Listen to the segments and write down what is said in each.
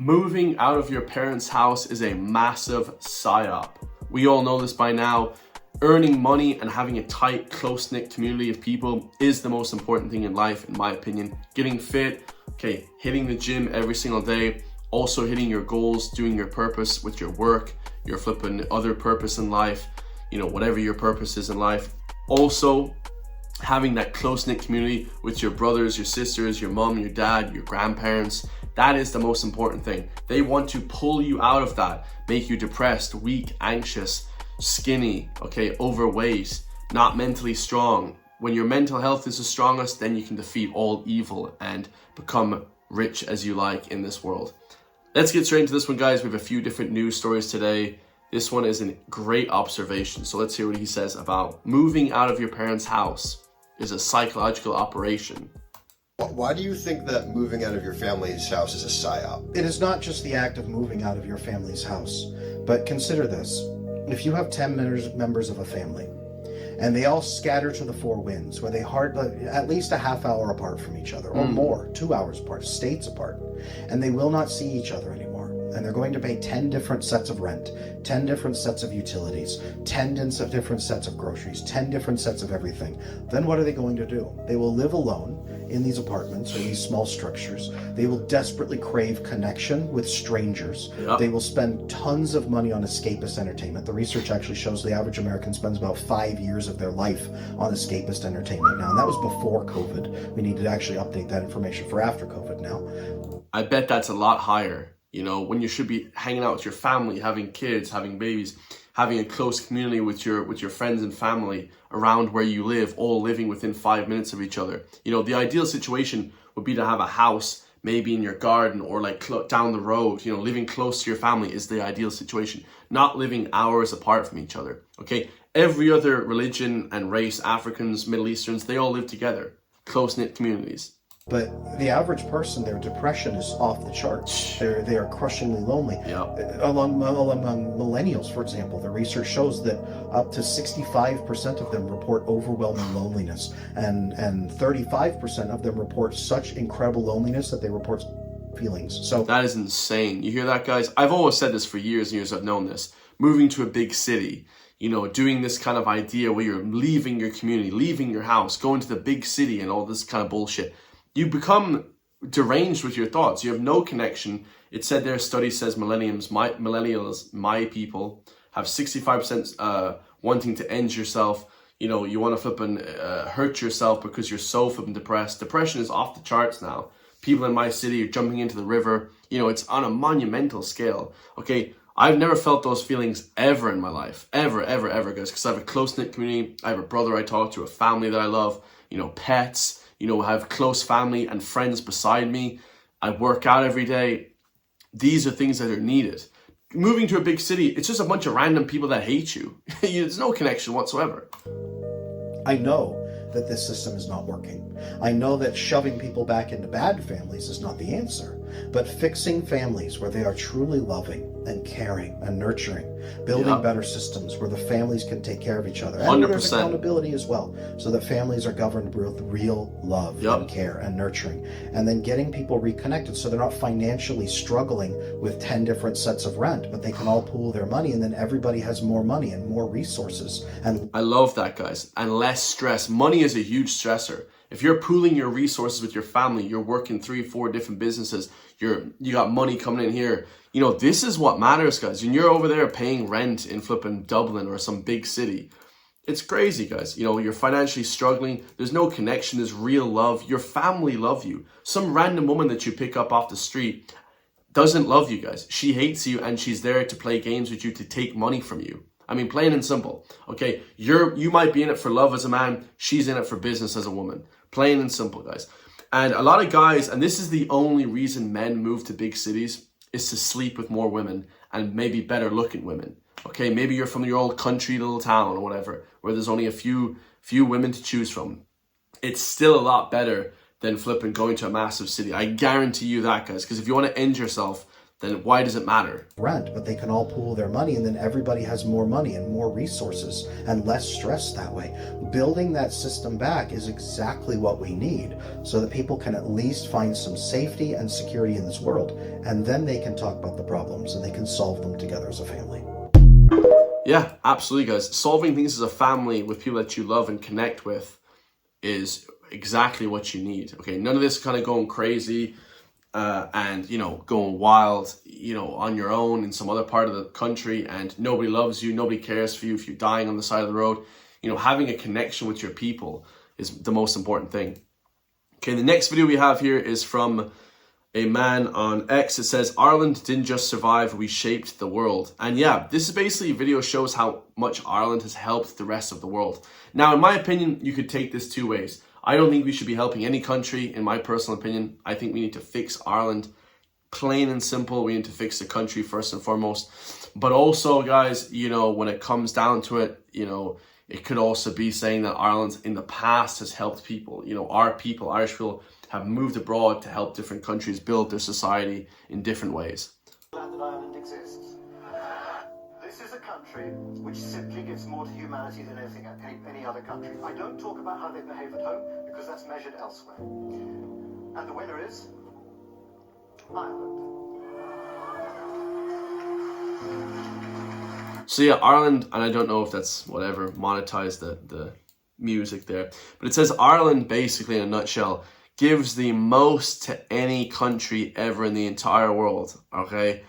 Moving out of your parents' house is a massive psyop. We all know this by now. Earning money and having a tight, close-knit community of people is the most important thing in life, in my opinion. Getting fit, okay, hitting the gym every single day, also hitting your goals, doing your purpose with your work, your flipping other purpose in life, whatever your purpose is in life. Also, having that close-knit community with your brothers, your sisters, your mom, your dad, your grandparents, that is the most important thing. They want to pull you out of that, make you depressed, weak, anxious, skinny, okay, overweight, not mentally strong. When your mental health is the strongest, then you can defeat all evil and become rich as you like in this world. Let's get straight into this one, guys. We have a few different news stories today. This one is a great observation. So let's hear what he says about moving out of your parents' house is a psychological operation. Why do you think that moving out of your family's house is a psyop? It is not just the act of moving out of your family's house, but consider this. If you have 10 members of a family, and they all scatter to the four winds, where they at least a half hour apart from each other, or more, 2 hours apart, states apart, and they will not see each other anymore, and they're going to pay 10 different sets of rent, 10 different sets of utilities, 10 different sets of groceries, 10 different sets of everything, then what are they going to do? They will live alone in these apartments or these small structures. They will desperately crave connection with strangers. Yep. They will spend tons of money on escapist entertainment. The research actually shows the average American spends about 5 years of their life on escapist entertainment now, and that was before COVID. We need to actually update that information for after COVID now. I bet that's a lot higher. When you should be hanging out with your family, having kids, having babies, having a close community with your friends and family around where you live, all living within 5 minutes of each other. The ideal situation would be to have a house maybe in your garden or like down the road. Living close to your family is the ideal situation, not living hours apart from each other. Okay, every other religion and race, Africans, Middle Easterns, they all live together, close-knit communities. But the average person, their depression is off the charts. They are crushingly lonely. Yep. Among millennials, for example, the research shows that up to 65% of them report overwhelming loneliness, and 35% of them report such incredible loneliness that they report feelings. So that is insane. You hear that, guys? I've always said this for years and years. I've known this. Moving to a big city, doing this kind of idea where you're leaving your community, leaving your house, going to the big city and all this kind of bullshit. You become deranged with your thoughts. You have no connection. It said their study says millennials, my people, have 65% wanting to end yourself. You want to flip and hurt yourself because you're so flipping depressed. Depression is off the charts now. People in my city are jumping into the river. It's on a monumental scale. Okay, I've never felt those feelings ever in my life. Ever, guys. Because I have a close-knit community. I have a brother I talk to, a family that I love, pets. I have close family and friends beside me. I work out every day. These are things that are needed. Moving to a big city, it's just a bunch of random people that hate you. There's no connection whatsoever. I know that this system is not working. I know that shoving people back into bad families is not the answer, but fixing families where they are truly loving and caring and nurturing, building better systems where the families can take care of each other, and 100%. where there's accountability as well, so that families are governed with real love and care and nurturing, and then getting people reconnected so they're not financially struggling with 10 different sets of rent, but they can all pool their money, and then everybody has more money and more resources. And I love that, guys. And less stress. Money is a huge stressor. If you're pooling your resources with your family, you're working 3-4 different businesses, you got money coming in here. This is what matters, guys. When you're over there paying rent in flipping Dublin or some big city, it's crazy, guys. You're financially struggling. There's no connection. There's real love. Your family love you. Some random woman that you pick up off the street doesn't love you, guys. She hates you and she's there to play games with you, to take money from you. I mean, plain and simple. Okay, you might be in it for love as a man. She's in it for business as a woman. Plain and simple, guys. And a lot of guys, and this is the only reason men move to big cities, is to sleep with more women and maybe better looking women. Okay, maybe you're from your old country little town or whatever, where there's only a few women to choose from. It's still a lot better than flipping going to a massive city. I guarantee you that, guys, because if you want to end yourself, then why does it matter? Rent, but they can all pool their money, and then everybody has more money and more resources and less stress that way. Building that system back is exactly what we need, so that people can at least find some safety and security in this world, and then they can talk about the problems and they can solve them together as a family. Yeah, absolutely, guys. Solving things as a family with people that you love and connect with is exactly what you need. Okay, none of this kind of going crazy and, you know, going wild, you know, on your own in some other part of the country, and nobody loves you, nobody cares for you if you're dying on the side of the road. You know, having a connection with your people is the most important thing. Okay, the next video we have here is from a man on X. It says, Ireland didn't just survive, we shaped the world. And yeah, this is basically a video shows how much Ireland has helped the rest of the world. Now, in my opinion, you could take this two ways. I don't think we should be helping any country, in my personal opinion. I think we need to fix Ireland. Plain and simple, we need to fix the country first and foremost. But also, guys, you know, when it comes down to it, you know, it could also be saying that Ireland in the past has helped people. You know, our people, Irish people, have moved abroad to help different countries build their society in different ways. That Ireland exists. This is a country which simply gives more to humanity than any other country. I don't talk about how they behave at home because that's measured elsewhere. And the winner is Ireland. So yeah, Ireland, and I don't know if that's whatever, monetize the music there, but it says Ireland basically in a nutshell gives the most to any country ever in the entire world, okay?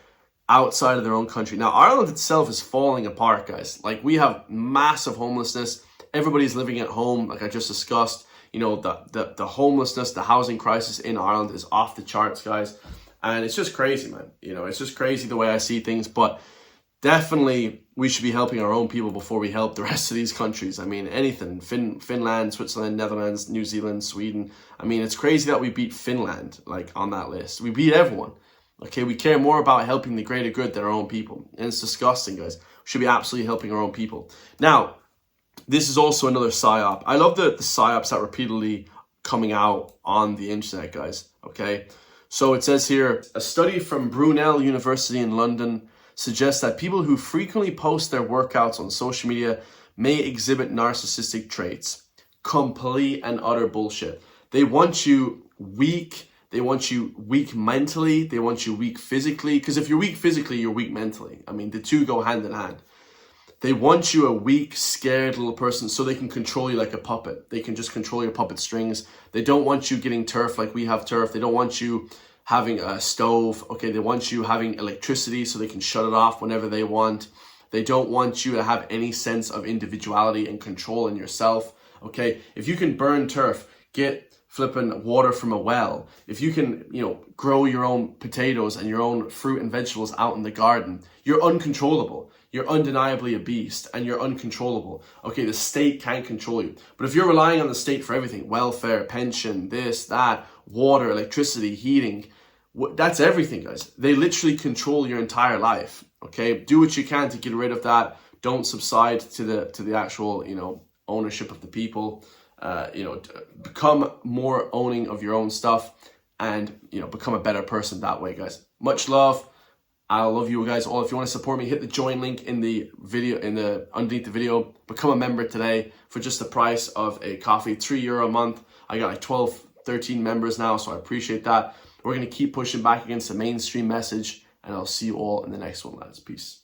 Outside of their own country. Now, Ireland itself is falling apart, guys. Like, we have massive homelessness. Everybody's living at home, like I just discussed. You know, the homelessness, the housing crisis in Ireland is off the charts, guys. And it's just crazy, man. You know, it's just crazy the way I see things. But definitely, we should be helping our own people before we help the rest of these countries. I mean, anything. Finland, Switzerland, Netherlands, New Zealand, Sweden. I mean, it's crazy that we beat Finland, like, on that list. We beat everyone. Okay, we care more about helping the greater good than our own people. And it's disgusting, guys. We should be absolutely helping our own people. Now, this is also another psyop. I love the psyops that repeatedly coming out on the internet, guys. Okay, so it says here, a study from Brunel University in London suggests that people who frequently post their workouts on social media may exhibit narcissistic traits. Complete and utter bullshit. They want you weak. They want you weak mentally. They want you weak physically. Because if you're weak physically, you're weak mentally. I mean, the two go hand in hand. They want you a weak, scared little person so they can control you like a puppet. They can just control your puppet strings. They don't want you getting turf like we have turf. They don't want you having a stove. Okay, they want you having electricity so they can shut it off whenever they want. They don't want you to have any sense of individuality and control in yourself. Okay, if you can burn turf, get flipping water from a well, if you can, you know, grow your own potatoes and your own fruit and vegetables out in the garden, you're uncontrollable. You're undeniably a beast and you're uncontrollable. Okay, the state can't control you. But if you're relying on the state for everything, welfare, pension, this, that, water, electricity, heating, that's everything, guys. They literally control your entire life. Okay, do what you can to get rid of that. Don't subside to the actual, you know, ownership of the people. You know, become more owning of your own stuff and, you know, become a better person that way, guys. Much love. I love you guys all. If you want to support me, hit the join link in the video, underneath the video. Become a member today for just the price of a coffee, €3 a month. I got like 12, 13 members now, so I appreciate that. We're going to keep pushing back against the mainstream message, and I'll see you all in the next one, lads. Peace.